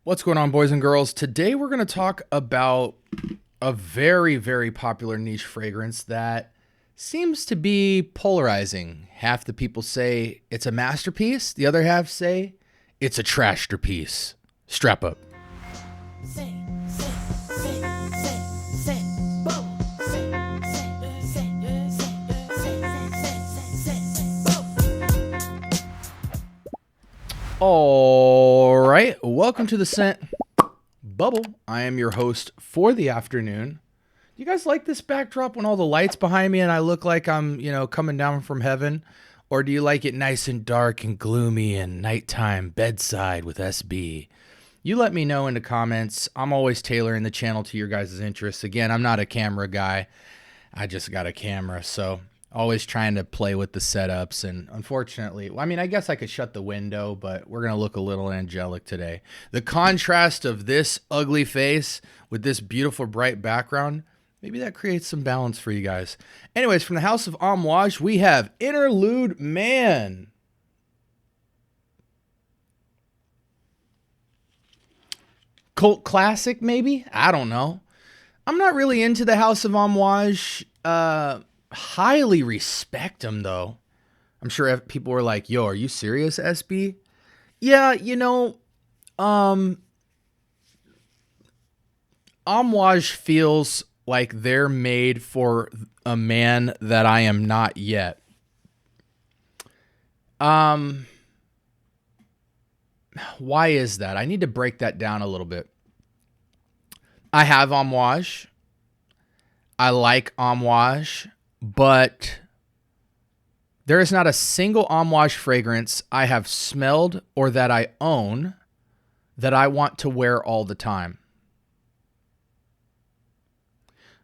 What's going on, boys and girls? Today we're going to talk about a very, very popular niche fragrance that seems to be polarizing. Half the people say it's a masterpiece, the other half say it's a trashterpiece. Strap up. All right, welcome to the Scent Bubble. I am your host for the afternoon. You guys like this backdrop when all the lights behind me and I look like I'm, coming down from heaven? Or do you like it nice and dark and gloomy and nighttime bedside with SB? You let me know in the comments. I'm always tailoring the channel to your guys' interests. Again, I'm not a camera guy. I just got a camera, so always trying to play with the setups. And unfortunately, I guess I could shut the window, but we're going to look a little angelic today. The contrast of this ugly face with this beautiful bright background, maybe that creates some balance for you guys. Anyways, from the house of Amouage, we have Interlude Man. Cult classic, maybe? I don't know. I'm not really into the house of Amouage. Highly respect them, though. I'm sure people were like, yo, are you serious, SB? Yeah, Amouage feels like they're made for a man that I am not yet. Why is that? I need to break that down a little bit. I have Amouage. I like Amouage. But there is not a single Amouage fragrance I have smelled or that I own that I want to wear all the time.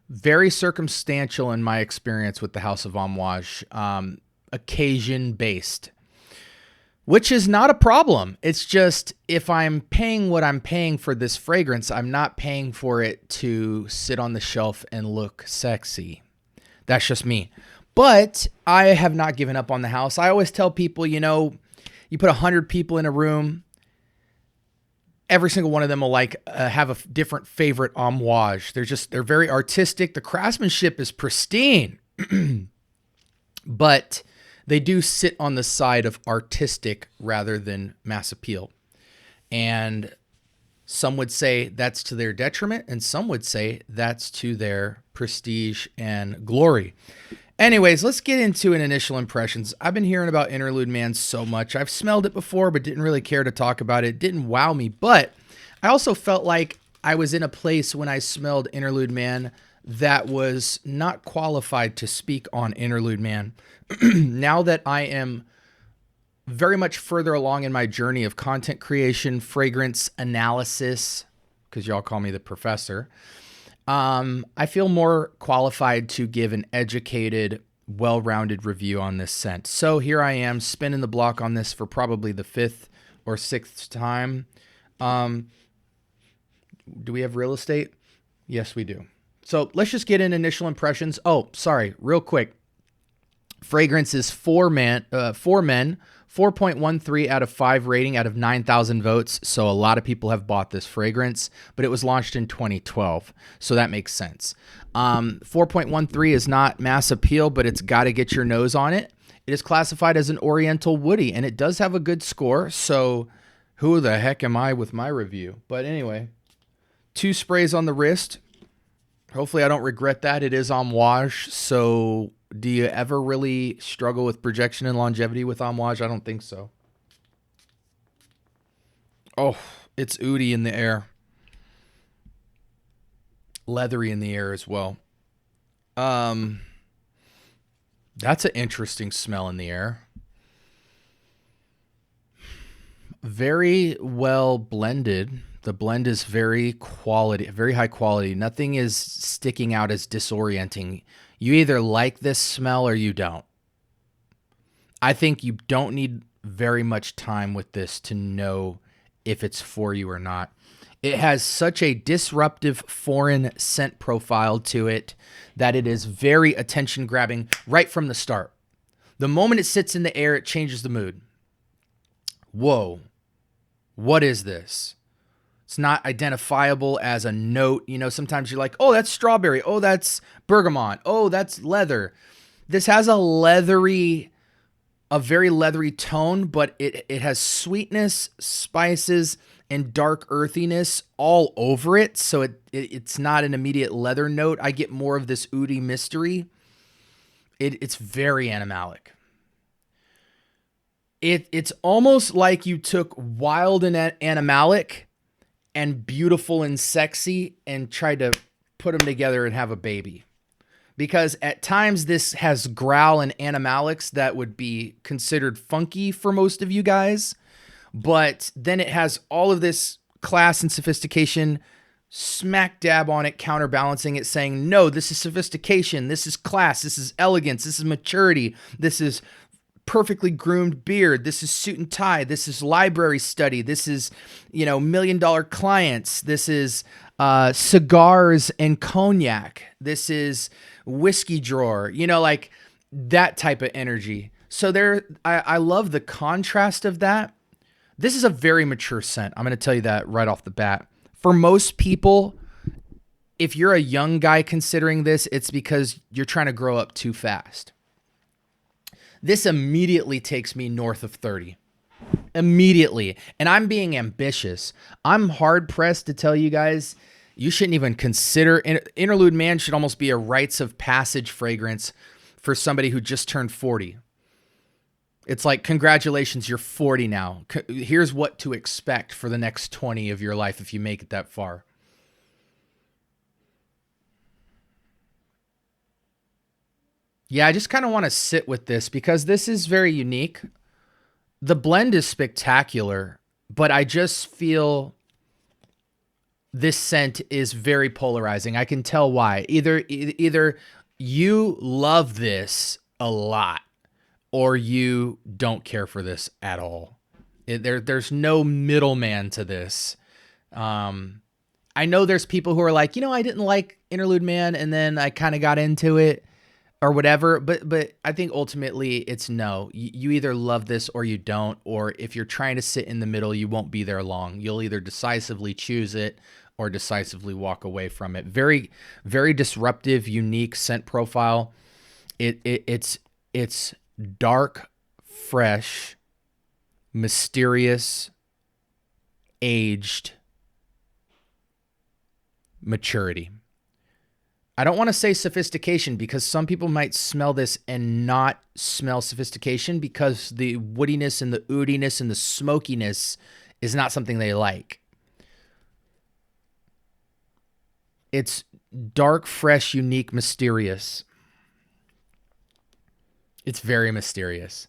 Very circumstantial in my experience with the House of Amouage, occasion-based, which is not a problem. It's just if I'm paying what I'm paying for this fragrance, I'm not paying for it to sit on the shelf and look sexy. That's just me. But I have not given up on the house. I always tell people, you put 100 people in a room, every single one of them will have a different favorite Amouage. They're very artistic. The craftsmanship is pristine, but they do sit on the side of artistic rather than mass appeal. And some would say that's to their detriment, and some would say that's to their prestige and glory. Anyways, let's get into an initial impressions. I've been hearing about Interlude Man so much. I've smelled it before, but didn't really care to talk about it. It didn't wow me, but I also felt like I was in a place when I smelled Interlude Man that was not qualified to speak on Interlude Man. Now that I am very much further along in my journey of content creation, fragrance analysis, because y'all call me the professor, I feel more qualified to give an educated, well-rounded review on this scent. So here I am spinning the block on this for probably the 5th or 6th time. Do we have real estate? Yes, we do. So let's just get in initial impressions. Oh, sorry, real quick. Fragrance is for men, 4.13 out of 5 rating out of 9,000 votes. So a lot of people have bought this fragrance, but it was launched in 2012. So that makes sense. 4.13 is not mass appeal, but it's got to get your nose on it. It is classified as an Oriental Woody, and it does have a good score. So who the heck am I with my review? But anyway, 2 sprays on the wrist. Hopefully I don't regret that. It is Amouage, so do you ever really struggle with projection and longevity with Amouage? I don't think so. Oh, it's oudy in the air. Leathery in the air as well. That's an interesting smell in the air. Very well blended. The blend is very high quality. Nothing is sticking out as disorienting. You either like this smell or you don't. I think you don't need very much time with this to know if it's for you or not. It has such a disruptive foreign scent profile to it that it is very attention grabbing right from the start. The moment it sits in the air, it changes the mood. Whoa, what is this? It's not identifiable as a note. You know, sometimes you're like, oh, that's strawberry. Oh, that's bergamot. Oh, that's leather. This has a very leathery tone, but it has sweetness, spices, and dark earthiness all over it. So it's not an immediate leather note. I get more of this oudi mystery. It's very animalic. It's almost like you took wild and animalic and beautiful and sexy and tried to put them together and have a baby. Because at times this has growl and animalics that would be considered funky for most of you guys. But then it has all of this class and sophistication smack dab on it, counterbalancing it, saying, no, this is sophistication. This is class. This is elegance. This is maturity. This is perfectly groomed beard. This is suit and tie. This is library study. This is, $1 million clients. This is cigars and cognac. This is whiskey drawer, like that type of energy. So I love the contrast of that. This is a very mature scent. I'm going to tell you that right off the bat. For most people, if you're a young guy considering this, it's because you're trying to grow up too fast. This immediately takes me north of 30. Immediately. And I'm being ambitious. I'm hard pressed to tell you guys, you shouldn't even consider. Interlude Man should almost be a rites of passage fragrance for somebody who just turned 40. It's like, congratulations, you're 40 now. Here's what to expect for the next 20 of your life if you make it that far. Yeah, I just kind of want to sit with this because this is very unique. The blend is spectacular, but I just feel this scent is very polarizing. I can tell why. Either you love this a lot or you don't care for this at all. There's no middleman to this. I know there's people who are like, I didn't like Interlude Man and then I kind of got into it. Or whatever, but I think ultimately it's no. You either love this or you don't, or if you're trying to sit in the middle, you won't be there long. You'll either decisively choose it or decisively walk away from it. Very, very disruptive, unique scent profile. It's dark, fresh, mysterious, aged, maturity. I don't want to say sophistication because some people might smell this and not smell sophistication because the woodiness and the oudiness and the smokiness is not something they like. It's dark, fresh, unique, mysterious. It's very mysterious.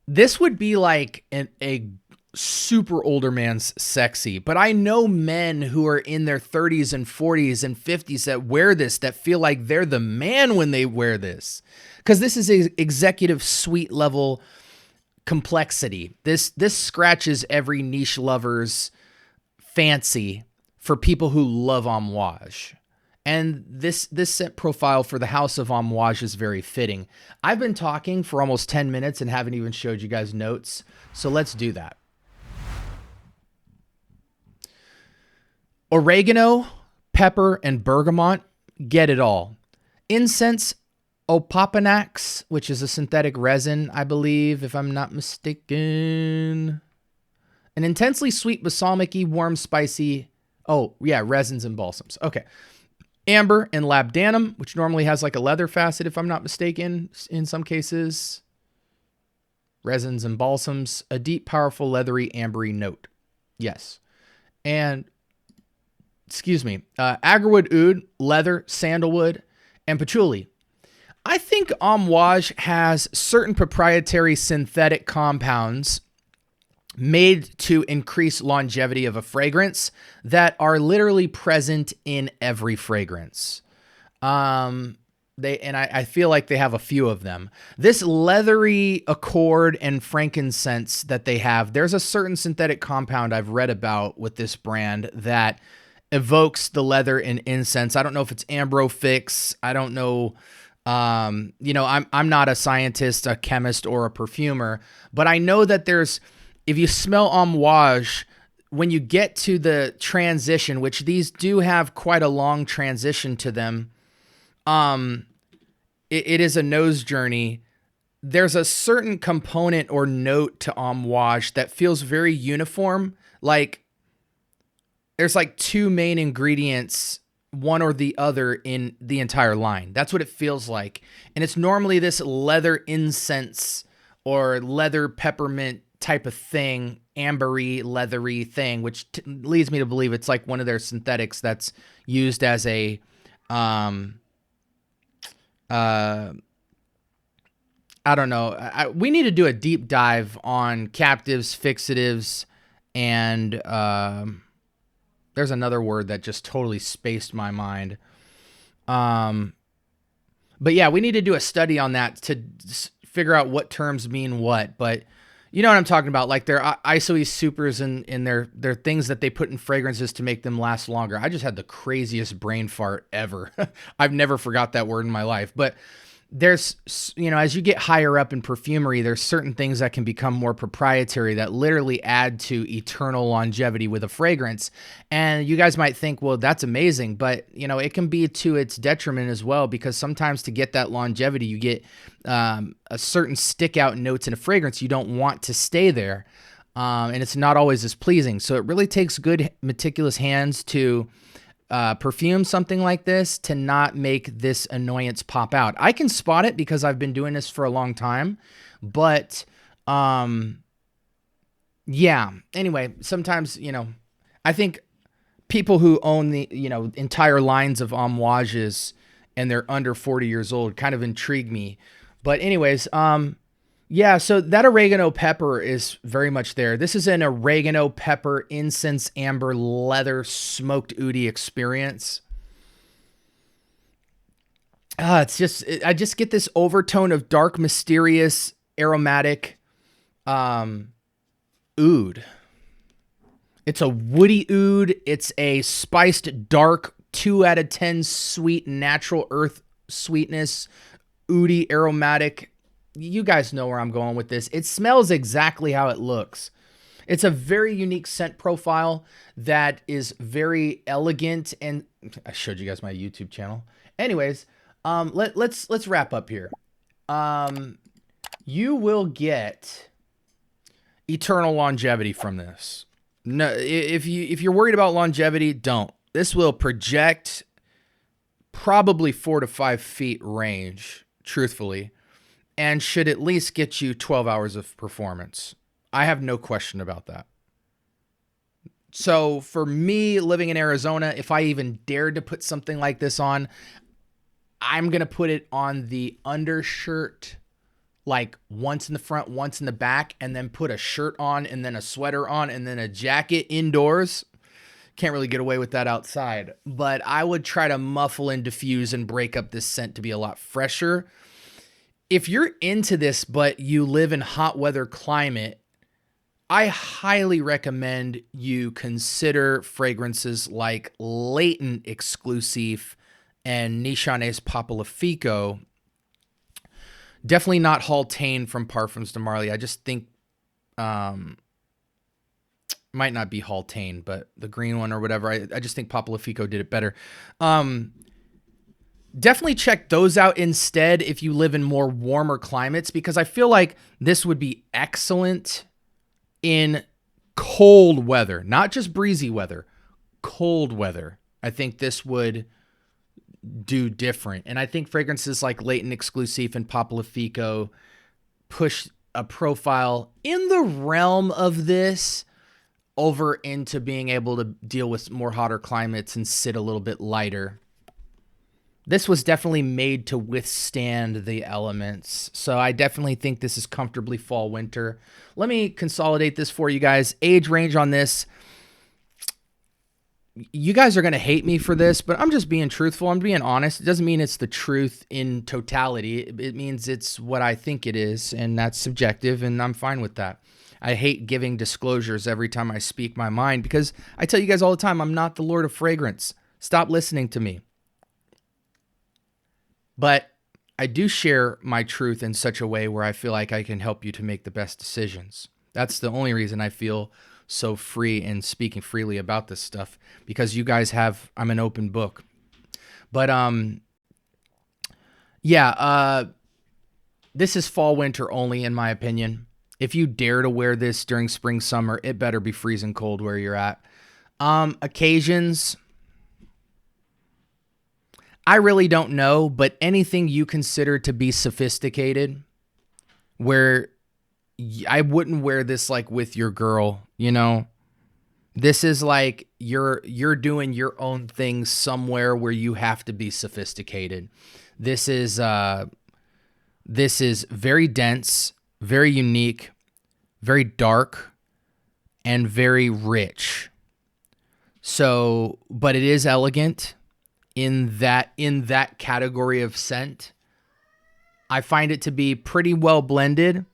This would be like a super older man's sexy, but I know men who are in their 30s and 40s and 50s that wear this, that feel like they're the man when they wear this, because this is a executive suite level complexity. This scratches every niche lover's fancy for people who love Amouage. And this scent profile for the House of Amouage is very fitting. I've been talking for almost 10 minutes and haven't even showed you guys notes, so let's do that. Oregano, pepper, and bergamot, get it all. Incense, opoponax, which is a synthetic resin, I believe, if I'm not mistaken. An intensely sweet, balsamic-y, warm, spicy, resins and balsams. Okay. Amber and labdanum, which normally has like a leather facet, if I'm not mistaken, in some cases. Resins and balsams, a deep, powerful, leathery, ambery note. Yes. And agarwood oud, leather, sandalwood, and patchouli. I think Amouage has certain proprietary synthetic compounds made to increase longevity of a fragrance that are literally present in every fragrance. I feel like they have a few of them. This leathery accord and frankincense that they have, there's a certain synthetic compound I've read about with this brand that evokes the leather and incense. I don't know if it's Ambrofix. I don't know. I'm not a scientist, a chemist, or a perfumer, but I know that if you smell Amouage, when you get to the transition, which these do have quite a long transition to them, it is a nose journey. There's a certain component or note to Amouage that feels very uniform. Like there's like two main ingredients, one or the other in the entire line. That's what it feels like. And it's normally this leather incense or leather peppermint type of thing, ambery, leathery thing, which leads me to believe it's like one of their synthetics that's used as a, I don't know. We need to do a deep dive on captives, fixatives, and there's another word that just totally spaced my mind. But yeah, we need to do a study on that to figure out what terms mean what. But you know what I'm talking about, like their ISOE supers and their things that they put in fragrances to make them last longer. I just had the craziest brain fart ever. I've never forgot that word in my life. But there's, you know, as you get higher up in perfumery, there's certain things that can become more proprietary that literally add to eternal longevity with a fragrance. And you guys might think, well, that's amazing, but you know, it can be to its detriment as well, because sometimes to get that longevity, you get a certain stick out notes in a fragrance you don't want to stay there. And it's not always as pleasing. So it really takes good, meticulous hands to perfume something like this to not make this annoyance pop out. I can spot it because I've been doing this for a long time, but yeah, anyway, sometimes, you know, I think people who own the, you know, entire lines of Amouages and they're under 40 years old kind of intrigue me. But anyways, yeah, so that oregano pepper is very much there. This is an oregano pepper, incense, amber, leather, smoked oudi experience. It's just, I just get this overtone of dark, mysterious, aromatic oud. It's a woody oud. It's a spiced, dark, 2 out of 10 sweet, natural earth sweetness, oudi, aromatic. You guys know where I'm going with this. It smells exactly how it looks. It's a very unique scent profile that is very elegant. And I showed you guys my YouTube channel. Anyways, let's wrap up here. You will get eternal longevity from this. No, if you're worried about longevity, don't. This will project probably 4 to 5 feet range, truthfully, and should at least get you 12 hours of performance. I have no question about that. So for me, living in Arizona, if I even dared to put something like this on, I'm going to put it on the undershirt, like once in the front, once in the back, and then put a shirt on and then a sweater on and then a jacket indoors. Can't really get away with that outside, but I would try to muffle and diffuse and break up this scent to be a lot fresher. If you're into this, but you live in hot weather climate, I highly recommend you consider fragrances like Latent Exclusive and Nichanes Papalifico. Definitely not Haltane from Parfums de Marly. I just think, might not be Haltane, but the green one or whatever. I just think Papalifico did it better. Definitely check those out instead if you live in more warmer climates, because I feel like this would be excellent in cold weather, not just breezy weather, cold weather. I think this would do different. And I think fragrances like Latent Exclusive and Papalifico push a profile in the realm of this over into being able to deal with more hotter climates and sit a little bit lighter. This was definitely made to withstand the elements. So I definitely think this is comfortably fall winter. Let me consolidate this for you guys. Age range on this. You guys are going to hate me for this, but I'm just being truthful. I'm being honest. It doesn't mean it's the truth in totality. It means it's what I think it is, and that's subjective, and I'm fine with that. I hate giving disclosures every time I speak my mind, because I tell you guys all the time, I'm not the Lord of Fragrance. Stop listening to me. But I do share my truth in such a way where I feel like I can help you to make the best decisions. That's the only reason I feel so free and speaking freely about this stuff, because you guys have, I'm an open book. But yeah, this is fall winter only in my opinion. If you dare to wear this during spring summer, it better be freezing cold where you're at. Occasions, I really don't know, but anything you consider to be sophisticated, where I wouldn't wear this like with your girl, you know. This is like you're doing your own thing somewhere where you have to be sophisticated. This is very dense, very unique, very dark, and very rich. So, but it is elegant in that category of scent. I find it to be pretty well blended.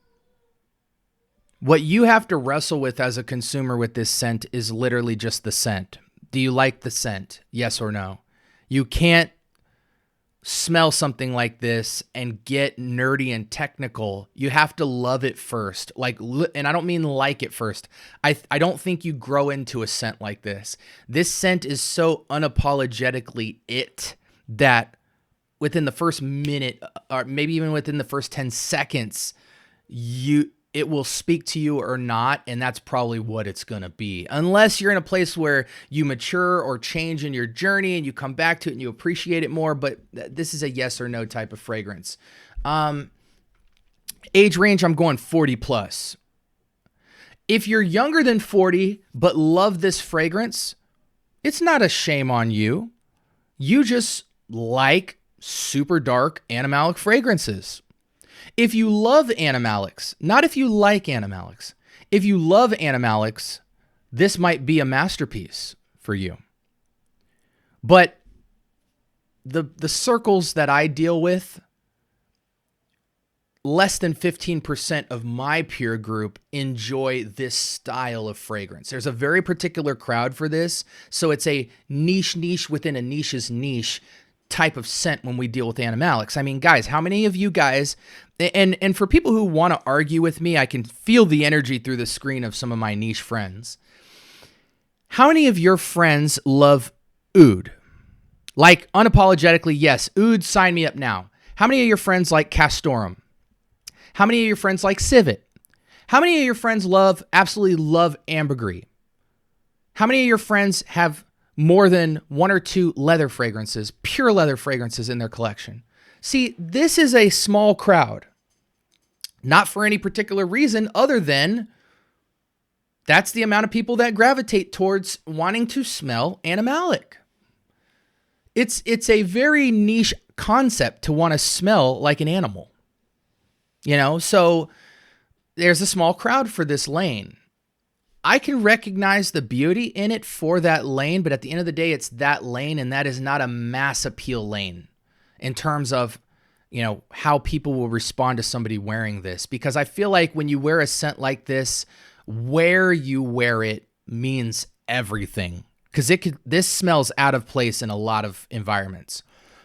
What you have to wrestle with as a consumer with this scent is literally just the scent. Do you like the scent? Yes or no? You can't smell something like this and get nerdy and technical. You have to love it first. And I don't mean like it first. I don't think you grow into a scent like this. This scent is so unapologetically it that within the first minute, or maybe even within the first 10 seconds, it will speak to you or not, and that's probably what it's going to be. Unless you're in a place where you mature or change in your journey and you come back to it and you appreciate it more, but this is a yes or no type of fragrance. Age range, I'm going 40 plus. If you're younger than 40 but love this fragrance, it's not a shame on you. You just like super dark animalic fragrances. If you love animalics, not if you like animalics, if you love animalics, this might be a masterpiece for you. But the circles that I deal with, less than 15% of my peer group enjoy this style of fragrance. There's a very particular crowd for this, so it's a niche within a niche's niche type of scent when we deal with animalics. I mean, guys, how many of you guys, and for people who want to argue with me, I can feel the energy through the screen of some of my niche friends. How many of your friends love oud? Like, unapologetically, yes, oud, sign me up now. How many of your friends like castoreum? How many of your friends like civet? How many of your friends absolutely love ambergris? How many of your friends have more than one or two leather fragrances, pure leather fragrances in their collection? See, this is a small crowd. Not for any particular reason other than that's the amount of people that gravitate towards wanting to smell animalic. It's a very niche concept to want to smell like an animal. You know, so there's a small crowd for this lane. I can recognize the beauty in it for that lane, but at the end of the day, it's that lane, and that is not a mass appeal lane in terms of, you know, how people will respond to somebody wearing this. Because I feel like when you wear a scent like this, where you wear it means everything. Because this smells out of place in a lot of environments.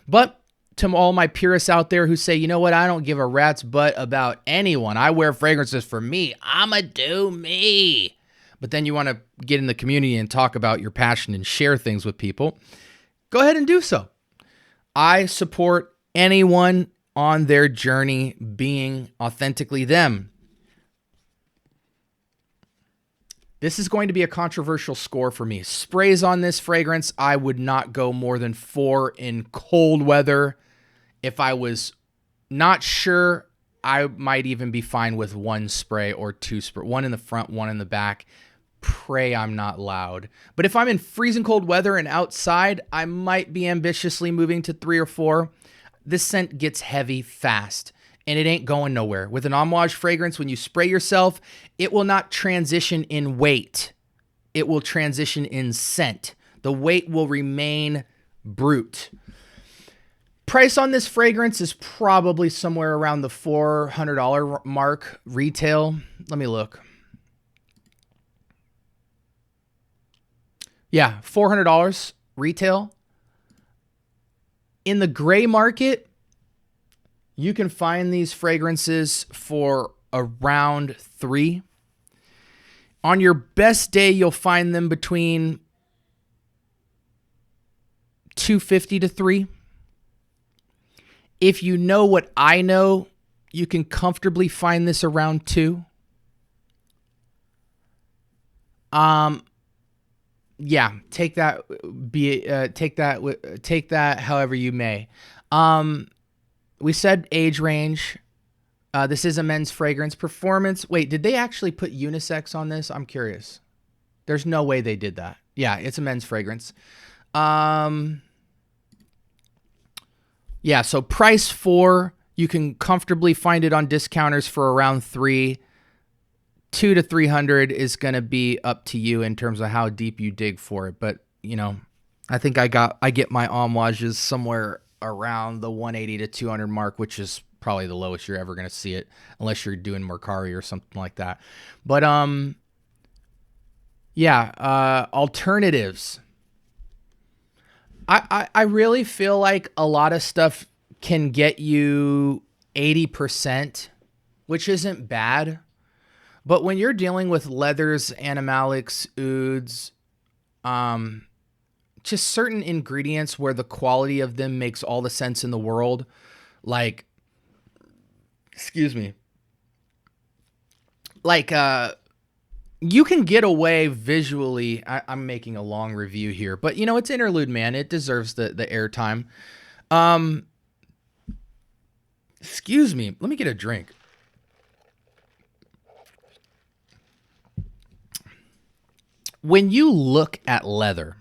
But to all my purists out there who say, you know what, I don't give a rat's butt about anyone. I wear fragrances for me. I'ma do me. But then you want to get in the community and talk about your passion and share things with people, go ahead and do so. I support anyone on their journey being authentically them. This is going to be a controversial score for me. Sprays on this fragrance, I would not go more than 4 in cold weather. If I was not sure, I might even be fine with 1 spray or 2 spray, 1 in the front, 1 in the back. Pray I'm not loud. But if I'm in freezing cold weather and outside, I might be ambitiously moving to 3 or 4. This scent gets heavy fast, and it ain't going nowhere. With an Amouage fragrance, when you spray yourself, it will not transition in weight. It will transition in scent. The weight will remain brute. Price on this fragrance is probably somewhere around the $400 mark retail. Let me look. Yeah, $400 retail. In the gray market, you can find these fragrances for around $3. On your best day, you'll find them between $250 to $300. If you know what I know, you can comfortably find this around $200. Yeah, take that however you may. We said age range. This is a men's fragrance. Performance. Wait, did they actually put unisex on this? I'm curious. There's no way they did that. Yeah, it's a men's fragrance. Yeah, so price $400. You can comfortably find it on discounters for around $300. $200 to $300 is going to be up to you in terms of how deep you dig for it. But, you know, I think I get my Amouages somewhere around the $180 to $200 mark, which is probably the lowest you're ever going to see it, unless you're doing Mercari or something like that. But, yeah, alternatives. I really feel like a lot of stuff can get you 80%, which isn't bad. But when you're dealing with leathers, animalics, ouds, just certain ingredients where the quality of them makes all the sense in the world, like, excuse me, like, you can get away visually. I'm making a long review here, but you know, it's Interlude Man. It deserves the airtime. Excuse me. Let me get a drink. When you look at leather,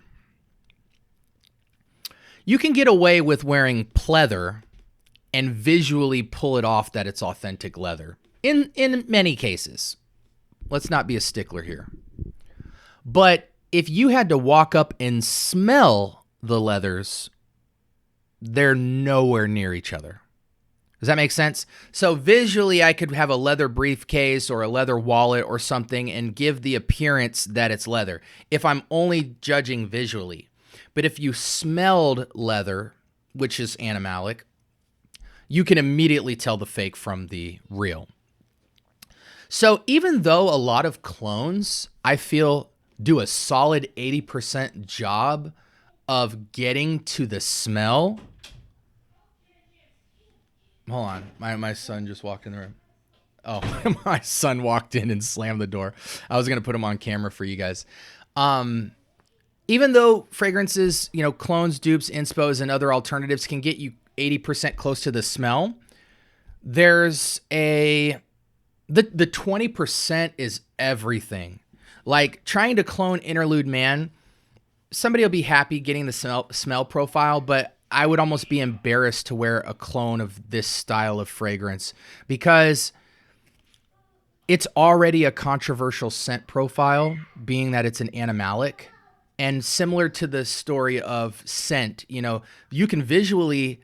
you can get away with wearing pleather and visually pull it off that it's authentic leather. In many cases. Let's not be a stickler here. But if you had to walk up and smell the leathers, they're nowhere near each other. Does that make sense? So visually, I could have a leather briefcase or a leather wallet or something and give the appearance that it's leather if I'm only judging visually. But if you smelled leather, which is animalic, you can immediately tell the fake from the real. So even though a lot of clones, I feel, do a solid 80% job of getting to the smell. Hold on. My son just walked in the room. Oh, my son walked in and slammed the door. I was going to put him on camera for you guys. Even though fragrances, you know, clones, dupes, inspos, and other alternatives can get you 80% close to the smell, there's the 20% is everything. Like trying to clone Interlude Man, somebody will be happy getting the smell profile, but I would almost be embarrassed to wear a clone of this style of fragrance because it's already a controversial scent profile, being that it's an animalic. And similar to the story of scent, you know, you can visually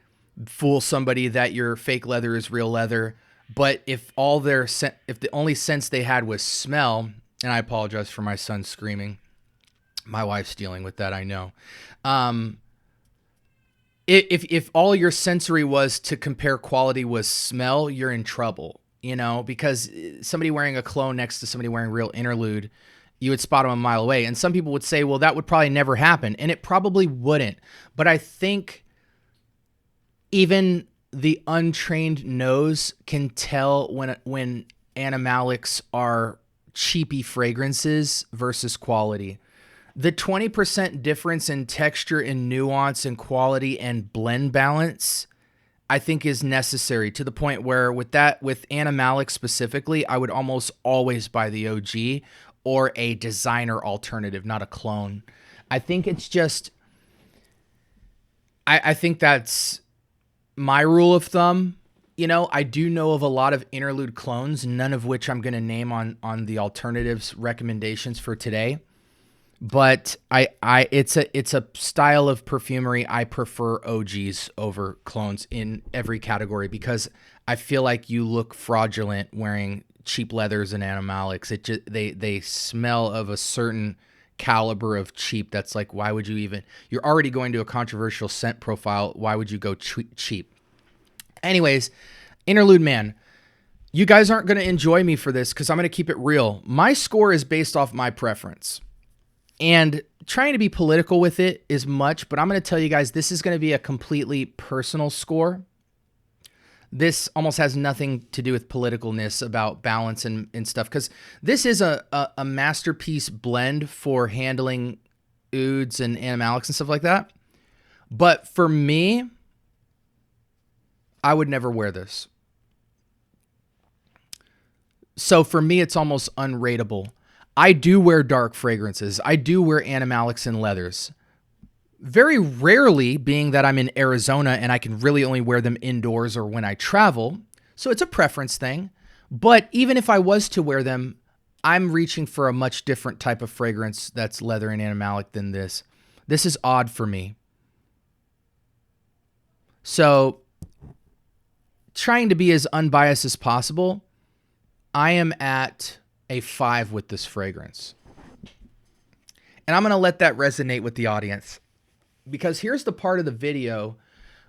fool somebody that your fake leather is real leather, but if the only sense they had was smell, and I apologize for my son screaming. My wife's dealing with that, I know. If all your sensory was to compare quality with smell, you're in trouble, you know, because somebody wearing a clone next to somebody wearing real Interlude, you would spot them a mile away. And some people would say, well, that would probably never happen. And it probably wouldn't. But I think even the untrained nose can tell when animalics are cheapy fragrances versus quality. The 20% difference in texture and nuance and quality and blend balance, I think, is necessary to the point where with animalic specifically, I would almost always buy the OG or a designer alternative, not a clone. I think it's just, I think that's my rule of thumb. You know, I do know of a lot of Interlude clones, none of which I'm going to name on the alternatives recommendations for today. But it's a style of perfumery. I prefer OGs over clones in every category because I feel like you look fraudulent wearing cheap leathers and animalics. They smell of a certain caliber of cheap. That's like, why would you even? You're already going to a controversial scent profile. Why would you go cheap? Anyways, Interlude Man. You guys aren't going to enjoy me for this because I'm going to keep it real. My score is based off my preference. And trying to be political with it is much, but I'm going to tell you guys this is going to be a completely personal score. This almost has nothing to do with politicalness about balance and stuff, because this is a masterpiece blend for handling ouds and animalics and stuff like that. But for me, I would never wear this. So for me, it's almost unrateable. I do wear dark fragrances. I do wear animalics and leathers. Very rarely, being that I'm in Arizona and I can really only wear them indoors or when I travel. So it's a preference thing. But even if I was to wear them, I'm reaching for a much different type of fragrance that's leather and animalic than this. This is odd for me. So trying to be as unbiased as possible, I am at a 5 with this fragrance. And I'm going to let that resonate with the audience, because here's the part of the video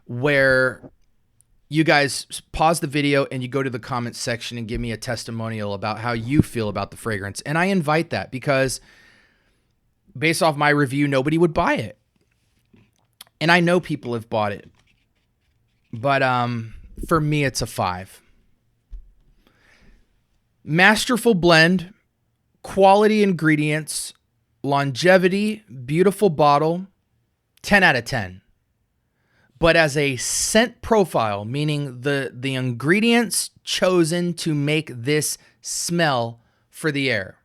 where you guys pause the video and you go to the comments section and give me a testimonial about how you feel about the fragrance. And I invite that because based off my review, nobody would buy it. And I know people have bought it. But for me, it's a 5. Masterful blend, quality ingredients, longevity, beautiful bottle, 10 out of 10. But as a scent profile, meaning the ingredients chosen to make this smell for the air,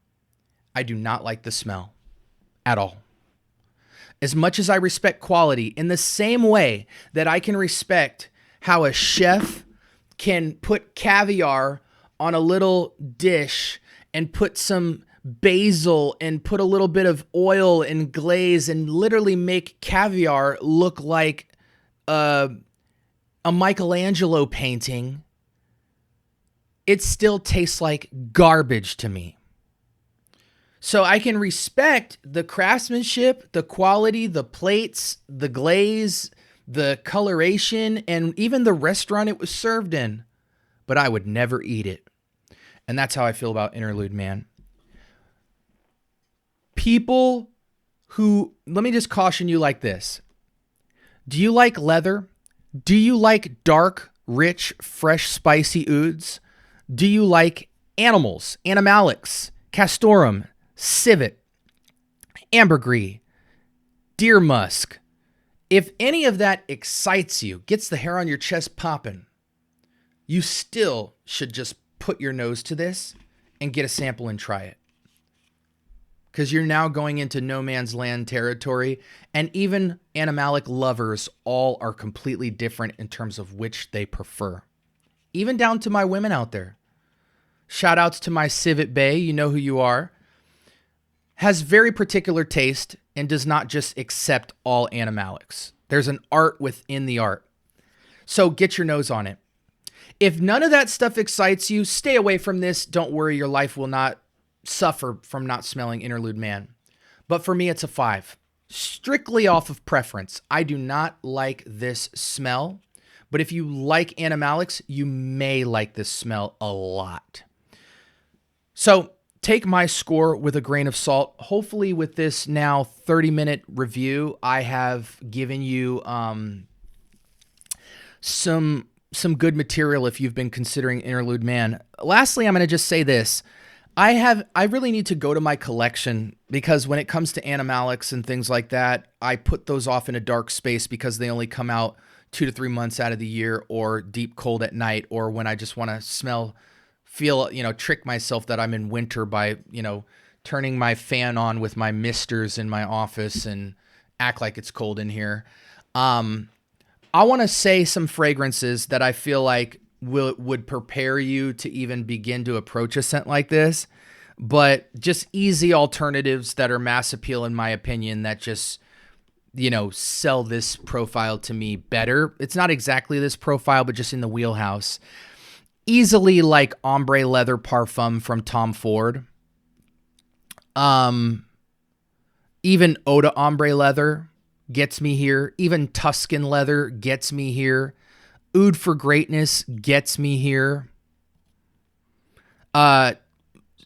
I do not like the smell at all. As much as I respect quality, in the same way that I can respect how a chef can put caviar on a little dish and put some basil and put a little bit of oil and glaze and literally make caviar look like a Michelangelo painting, it still tastes like garbage to me. So I can respect the craftsmanship, the quality, the plates, the glaze, the coloration, and even the restaurant it was served in, but I would never eat it. And that's how I feel about Interlude Man. People who, let me just caution you like this. Do you like leather? Do you like dark, rich, fresh, spicy ouds? Do you like animals, animalics, castoreum, civet, ambergris, deer musk? If any of that excites you, gets the hair on your chest popping, you still should just put your nose to this and get a sample and try it. Because you're now going into no man's land territory, and even animalic lovers all are completely different in terms of which they prefer. Even down to my women out there. Shout outs to my Civet Bay, you know who you are. Has very particular taste and does not just accept all animalics. There's an art within the art. So get your nose on it. If none of that stuff excites you, stay away from this. Don't worry, your life will not suffer from not smelling Interlude Man. But for me, it's a 5. Strictly off of preference. I do not like this smell. But if you like animalics, you may like this smell a lot. So take my score with a grain of salt. Hopefully with this now 30-minute review, I have given you some good material if you've been considering Interlude Man. Lastly, I'm going to just say this. I really need to go to my collection, because when it comes to animalics and things like that, I put those off in a dark space because they only come out 2 to 3 months out of the year, or deep cold at night, or when I just want to feel, trick myself that I'm in winter by, turning my fan on with my misters in my office and act like it's cold in here. I want to say some fragrances that I feel like would prepare you to even begin to approach a scent like this, but just easy alternatives that are mass appeal, in my opinion, that just, sell this profile to me better. It's not exactly this profile, but just in the wheelhouse. Easily like Ombre Leather Parfum from Tom Ford. Even Eau de Ombre Leather gets me here. Even Tuscan Leather gets me here. Oud for Greatness gets me here.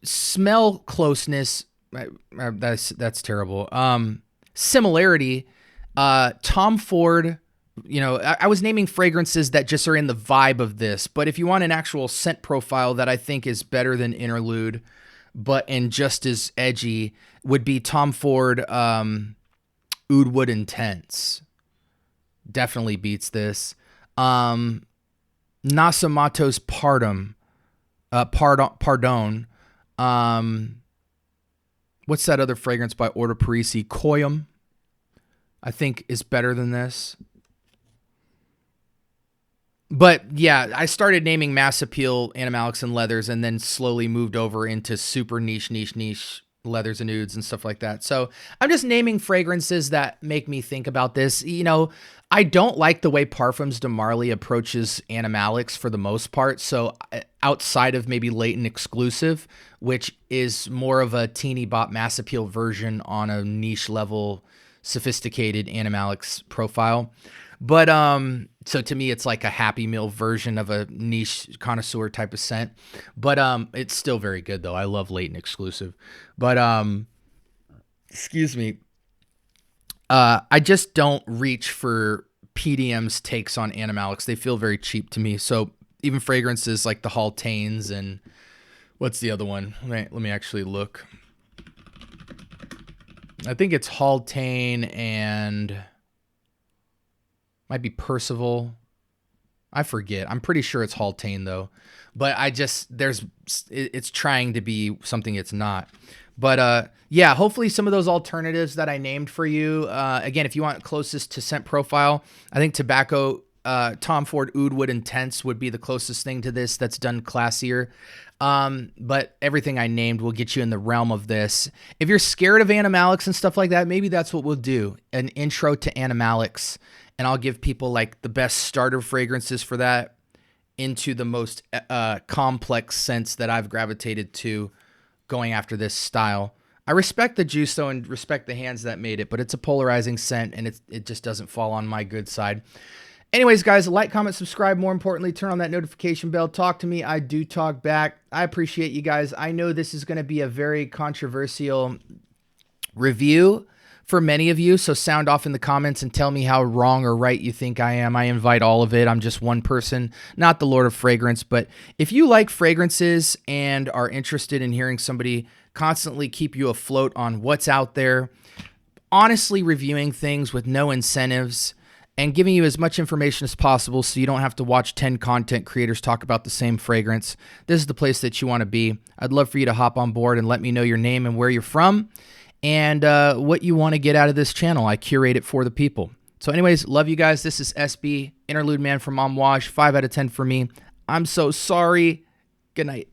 Smell closeness. That's terrible. Similarity. Tom Ford. You know, I was naming fragrances that just are in the vibe of this, but if you want an actual scent profile that I think is better than Interlude, and just as edgy, would be Tom Ford Oud Wood Intense. Definitely beats this. Nasamatos Pardon. What's that other fragrance by Order Parisi? Koyum, I think, is better than this. But yeah, I started naming mass appeal animalics and leathers, and then slowly moved over into super niche leathers and ouds and stuff like that. So I'm just naming fragrances that make me think about this. You know, I don't like the way Parfums de Marly approaches animalics for the most part. So outside of maybe Latent Exclusive, which is more of a teeny bop mass appeal version on a niche level, sophisticated animalics profile. But so to me, it's like a Happy Meal version of a niche connoisseur type of scent. But it's still very good though. I love Latent Exclusive. But excuse me. I just don't reach for PDM's takes on animalics. They feel very cheap to me. So even fragrances like the Haltanes and what's the other one? Let me actually look. I think it's Haltane and might be Percival. I forget. I'm pretty sure it's Haltane though. But it's trying to be something it's not. But yeah, hopefully some of those alternatives that I named for you. Again, if you want closest to scent profile, I think tobacco, Tom Ford Oud Wood Intense would be the closest thing to this that's done classier. But everything I named will get you in the realm of this. If you're scared of animalics and stuff like that, maybe that's what we'll do. An intro to animalics. And I'll give people like the best starter fragrances for that into the most complex scents that I've gravitated to going after this style. I respect the juice though, and respect the hands that made it, but it's a polarizing scent and it just doesn't fall on my good side. Anyways, guys, like, comment, subscribe. More importantly, turn on that notification bell. Talk to me. I do talk back. I appreciate you guys. I know this is going to be a very controversial review for many of you, so sound off in the comments and tell me how wrong or right you think I am. I invite all of it. I'm just one person, not the Lord of Fragrance, but if you like fragrances and are interested in hearing somebody constantly keep you afloat on what's out there, honestly reviewing things with no incentives, and giving you as much information as possible so you don't have to watch 10 content creators talk about the same fragrance, this is the place that you want to be. I'd love for you to hop on board and let me know your name and where you're from, and what you want to get out of this channel. I curate it for the people. So anyways, love you guys. This is SB, Interlude Man from Amouage, 5 out of 10 for me. I'm so sorry. Good night.